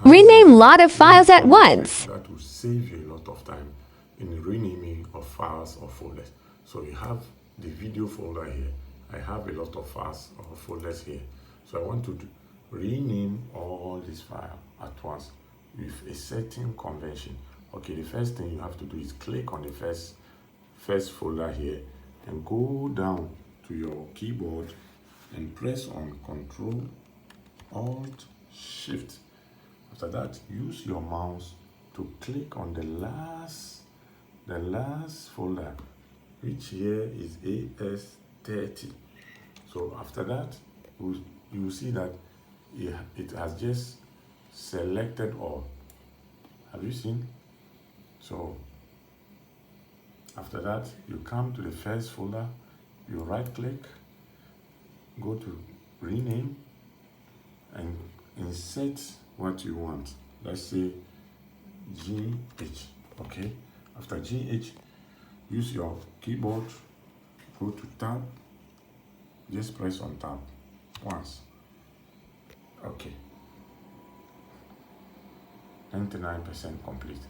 Rename a lot of files at once. That will save you a lot of time in renaming of files or folders. So you have the video folder here. I have a lot of files or folders here. So I want to rename all these files at once with a certain convention. Okay, the first thing you have to do is click on the first folder here and go down to your keyboard and press on Control Alt Shift. After that, use your mouse to click on the last folder, which here is AS30. So after that, you will see that it has just selected all. Have you seen? So after that, you come to the first folder, you right click, go to rename and insert what you want. Let's say GH. Okay, after GH, use your keyboard, go to tab, just press on tab once. Okay, 99% complete.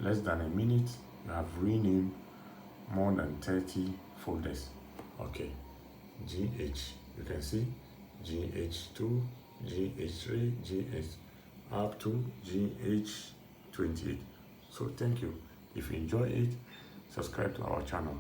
Less than a minute, you have renamed more than 30 folders. Okay, GH, you can see GH2, GH3, GH up to GH28. So thank you. If you enjoy it, subscribe to our channel.